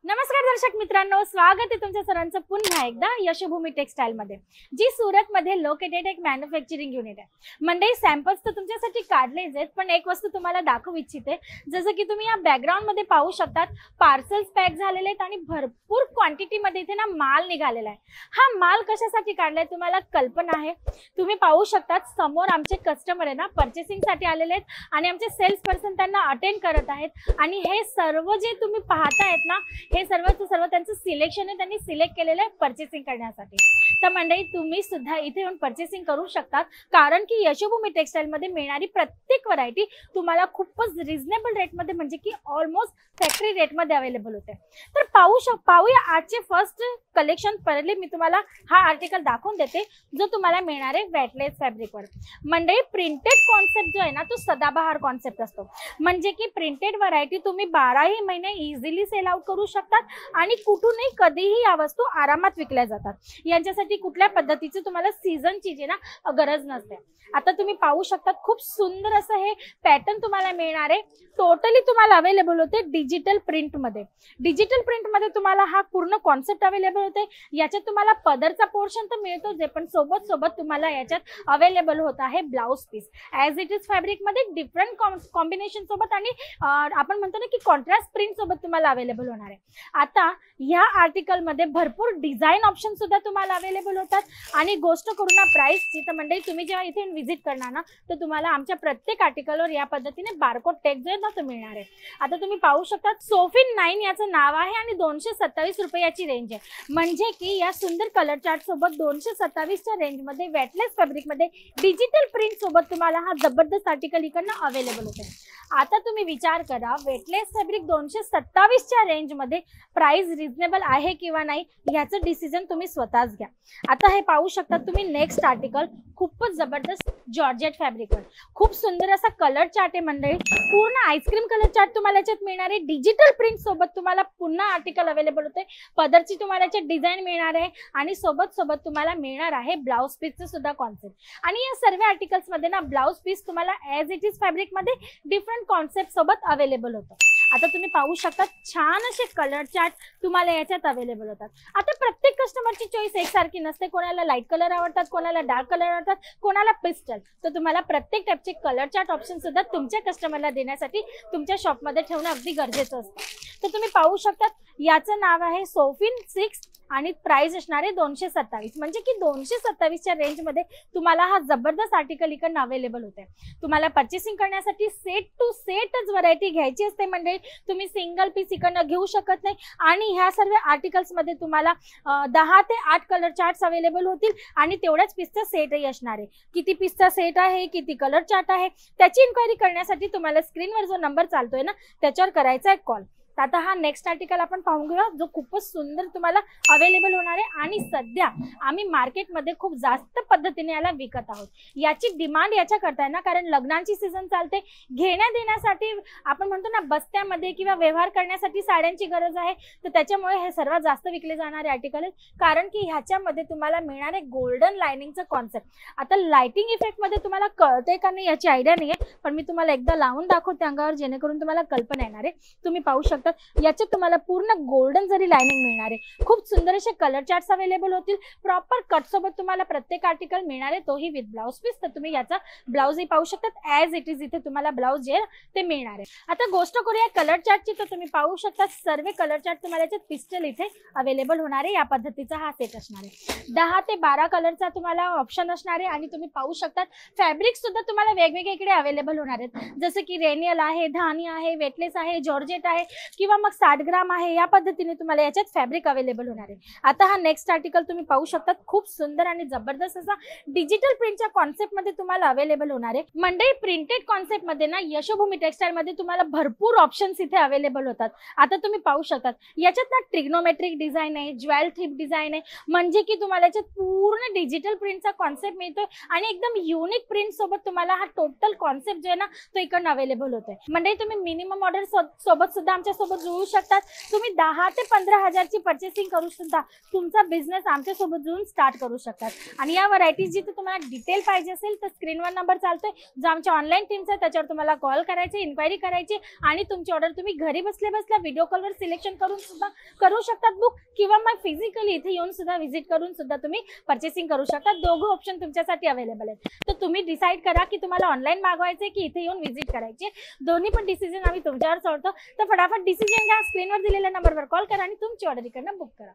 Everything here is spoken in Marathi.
नमस्कार दर्शक मित्रांनो, स्वागत आहे तुमच्या सर्वांचं पुन्हा एकदा यशोभूमी टेक्सटाईल मध्ये, जी सुरत मध्ये लोकेटेड एक मॅन्युफॅक्चरिंग युनिट आहे। मंडळी, सॅम्पल्स तर तुमच्यासाठी काढलेच आहेत, पण एक वस्तू तुम्हाला दाखवू इच्छिते। जसं की तुम्ही या बॅकग्राऊंड मध्ये पाहू शकतात, पार्सल्स पॅक झालेले आहेत आणि भरपूर क्वांटिटी मध्ये इथे ना माल निघालेला आहे। हा माल कशासाठी काढलाय तुम्हाला कल्पना आहे? तुम्ही पाहू शकतात, समोर आमचे कस्टमर आहे ना, पर्चेसिंग साठी आलेले आहेत आणि आमचे सेल्स पर्सन त्यांना अटेंड करत आहेत। आणि हे सर्व जे तुम्ही पाहतायत ना, हे सर्व त्यांचं सिलेक्शन आहे, त्यांनी सिलेक्ट केलेलं आहे पर्चेसिंग करण्यासाठी। तर मंडळी, तुम्ही सुद्धा इथे येऊन पर्चेसिंग करू शकतात, कारण की यशोभूमी टेक्सटाईल मध्ये मिळणारी प्रत्येक व्हरायटी तुम्हाला खूपच रिझनेबल रेट मध्ये, म्हणजे की ऑलमोस्ट फॅक्टरी रेट मध्ये अवेलेबल होते। तर पाहूया आजचे फर्स्ट कलेक्शन। पहिले मी तुम्हाला हा आर्टिकल दाखवून देते, जो तुम्हाला मिळणार आहे वेटलेस फॅब्रिकवर। मंडळी, प्रिंटेड कॉन्सेप्ट जो आहे ना, तो सदाबहार कॉन्सेप्ट असतो, म्हणजे की प्रिंटेड व्हरायटी तुम्ही 12ही महिने इझिली सेल आउट करू शकतात आणि कुठूनही कधीही या वस्तू आरामात विकल्या जातात। यांच्यासाठी कुठल्या पद्धतीचे तुम्हाला सीझनची जी ना गरज नसते। आता तुम्ही पाहू शकता, खूप सुंदर असं हे पॅटर्न तुम्हाला मिळणार आहे। टोटली तुम्हाला अवेलेबल होते डिजिटल प्रिंट मध्ये। डिजिटल प्रिंट मध्ये तुम्हाला हा पूर्ण कॉन्सेप्ट अवेलेबल होते। याच्यात तुम्हाला पदरचा पोर्शन तर मिळतो, जे पण सोबत सोबत तुम्हाला याच्यात अवेलेबल होत आहे blouse piece as it is fabric मध्ये डिफरंट कॉम्बिनेशन सोबत, आणि आपण म्हणतो ना की कॉन्ट्रास्ट प्रिंट सोबत तुम्हाला अवेलेबल होणार आहे। आता या आर्टिकल मध्ये भरपूर डिझाईन ऑप्शन सुद्धा तुम्हाला अवेलेबल होतात। आणि गोष्ट करू ना प्राइसची, तर मंडळी तुम्ही जेव्हा इथे व्हिजिट करणार ना, तर तुम्हाला आमच्या प्रत्येक आर्टिकलवर या पद्धतीने बारकोड टॅग जो आहे ना, तो मिळणार आहे। आता तुम्ही पाहू शकता, सोफिन 9 याचं नाव आहे आणि 227 रुपये याची रेंज आहे। म्हणजे की या सुंदर कलर चार्ट सोबत 227 च्या रेंज मध्ये वेटलेस फॅब्रिक मध्ये डिजिटल प्रिंट सोबत तुम्हाला हा जबरदस्त आर्टिकल इकडनं अवेलेबल होते। आता तुम्ही विचार करा, वेटलेस फॅब्रिक 227 च्या रेंज मध्ये प्राइस रिझनेबल आहे किंवा नाही, याचं डिसिजन तुम्ही स्वतःच घ्या। आता हे पाहू शकता तुम्ही, नेक्स्ट आर्टिकल खूपच जबरदस्त जॉर्जेट फॅब्रिकवर खूप सुंदर असा कलर चार्ट आहे। मंडळी, पूर्ण आईस्क्रीम कलर चार्ट तुम्हाला याच्यात मिळणार आहे। डिजिटल प्रिंट सोबत तुम्हाला पुन्हा आर्टिकल अवेलेबल होते, पदरची तुम्हाला याच्यात डिझाईन मिळणार आहे आणि सोबत सोबत तुम्हाला मिळणार आहे ब्लाउज पीसचं सुद्धा कॉन्सेप्ट। आणि या सर्व आर्टिकल्स मध्ये ना ब्लाउज पीस तुम्हाला ॲज इट इज फॅब्रिक मध्ये डिफरंट कॉन्सेप्ट सोबत अवेलेबल होतं। आता तुम्ही पाहू शकता, छान असे कलर चार्ट तुम्हाला याच्यात अवेलेबल होतात। आता प्रत्येक कस्टमरची चॉईस एकसारखी नसते, कोणाला लाईट कलर आवडतात, कोणाला डार्क कलर आवडतात, कोणाला पिस्टल। तर तुम्हाला प्रत्येक टाईपचे कलर चार्ट ऑप्शन सुद्धा तुमच्या कस्टमरला देण्यासाठी तुमच्या शॉपमध्ये ठेवणं अगदी गरजेचं असतं। तर तुम्ही पाहू शकता, याचं नाव आहे सोफिन 6 आणि प्राइस असणार आहे 227, म्हणजे की 227 च्या रेंज मध्ये तुम्हाला हा जबरदस्त आर्टिकल इकडनं अवेलेबल होते। तुम्हाला पर्चेसिंग करण्यासाठी सेट टू सेटच व्हरायटी घ्यायची असते, म्हणजे तुम्ही सिंगल पीस इकडनं घेऊ शकत नाही। आणि ह्या सर्व आर्टिकल्स मध्ये तुम्हाला 10 ते 8 कलर चार्ट्स अवेलेबल होतील आणि तेवढ्याच पीसचा सेटही असणार आहे। किती पीसचा सेट आहे, किती कलर चार्ट आहे, त्याची इन्क्वायरी करण्यासाठी तुम्हाला स्क्रीनवर जो नंबर चालतोय ना, त्याच्यावर करायचा आहे कॉल। आता हा नेक्स्ट आर्टिकल आपण पाहून घेऊया, जो खूपच सुंदर तुम्हाला अवेलेबल होणार आहे आणि सध्या आम्ही मार्केटमध्ये खूप जास्त पद्धतीने याला विकत आहोत। याची डिमांड याच्या करता आहे ना, कारण लग्नांची सीझन चालते, घेण्या देण्यासाठी आपण म्हणतो ना बस्त्यामध्ये किंवा व्यवहार करण्यासाठी साड्यांची गरज आहे, तर त्याच्यामुळे हे सर्वात जास्त विकले जाणारे आर्टिकल आहेत। कारण की ह्याच्यामध्ये तुम्हाला मिळणार आहे गोल्डन लाइनिंगचं कॉन्सेप्ट। आता लाइटिंग इफेक्ट मध्ये तुम्हाला कळते का नाही याची आयडिया नाहीये, पण मी तुम्हाला एकदा लावून दाखवते अंगावर, जेणेकरून तुम्हाला कल्पना येणार आहे। तुम्ही पाहू शकता, याच्यात तुम्हाला पूर्ण गोल्डन जरी लाइनिंग मिळणार आहे। खूप सुंदर असे कलर चार्ट्स अवेलेबल होतील, प्रॉपर कट सोबत तुम्हाला प्रत्येक आर्टिकल मिळणार आहे, तोही विथ ब्लाउज पीस। तर तुम्ही याचा ब्लाउजही पाहू शकतात, ॲज इट इज इथे तुम्हाला ब्लाउज जे ते मिळणार आहे। आता गोष्ट करूया कलर चार्टची, तर तुम्ही पाहू शकता सर्व कलर चार्ट तुम्हाला याच्यात पिस्टल इथे अवेलेबल होणार आहे। या पद्धतीचा हा सेट असणार आहे। 10 ते 12 कलरचा तुम्हाला ऑप्शन असणार आहे आणि तुम्ही पाहू शकता फॅब्रिक सुद्धा तुम्हाला वेगवेगळे इकडे अवेलेबल होणार आहेत, जसं की रेनियल आहे, धानी आहे, वेटलेस आहे, जॉर्जेट आहे किंवा मग 60 ग्राम आहे। या पद्धतीने तुम्हाला याच्यात फॅब्रिक अवेलेबल होणार आहे। आता हा नेक्स्ट आर्टिकल तुम्ही पाहू शकता, खूप सुंदर आणि जबरदस्त असा डिजिटल प्रिंटच्या कॉन्सेप्ट मध्ये तुम्हाला अवेलेबल होणार आहे। मंडळी, प्रिंटेड कॉन्सेप्ट मध्ये ना यशोभूमी टेक्सटाईल मध्ये तुम्हाला भरपूर ऑप्शन्स इथे अवेलेबल होतात। आता तुम्ही पाहू शकता, याच्यात ना ट्रिग्नोमेट्रिक डिझाईन आहे, ज्वेल थ्रिप डिझाईन आहे, म्हणजे की तुम्हाला याच्यात पूर्ण डिजिटल प्रिंटचा कॉन्सेप्ट मिळतोय आणि एकदम युनिक प्रिंट सोबत तुम्हाला हा टोटल कॉन्सेप्ट जो आहे ना, तो इकडनं अवेलेबल होतोय। मंडळी, तुम्ही मिनिमम ऑर्डर सोबत सुद्धा आमच्या आमच्यासोबत जुळू शकतात. तुम्ही 10 ते 15,000ची पर्चेसिंग करू सुद्धा तुमचा बिझनेस आमच्यासोबत जुळून स्टार्ट करू शकतात. आणि या व्हरायटीज जिथे तुम्हाला डिटेल पाहिजे असेल तर स्क्रीनवर नंबर चालतोय, जो आमच्या ऑनलाईन टीमचा आहे, त्याच्यावर तुम्हाला कॉल करायचे, इन्क्वायरी करायची आणि तुमची ऑर्डर तुम्ही घरी बसल्या बसल्या व्हिडिओ कॉलवर सिलेक्शन करून सुद्धा करू शकतात बुक, किंवा मग फिजिकली इथे येऊन सुद्धा व्हिजिट करून सुद्धा तुम्ही पर्चेसिंग करू शकता. दोघं ऑप्शन तुमच्यासाठी अवेलेबल आहेत. तर तुम्ही डिसाईड करा की तुम्हाला ऑनलाईन मागवायचे की इथे येऊन व्हिजिट करायचे. दोन्ही पण डिसिजन आम्ही तुमच्यावर सोडतो. तर फटाफट डिसिजन घ्या, स्क्रीनवर दिलेल्या नंबरवर कॉल करा आणि तुमची ऑर्डर इकडनं बुक करा.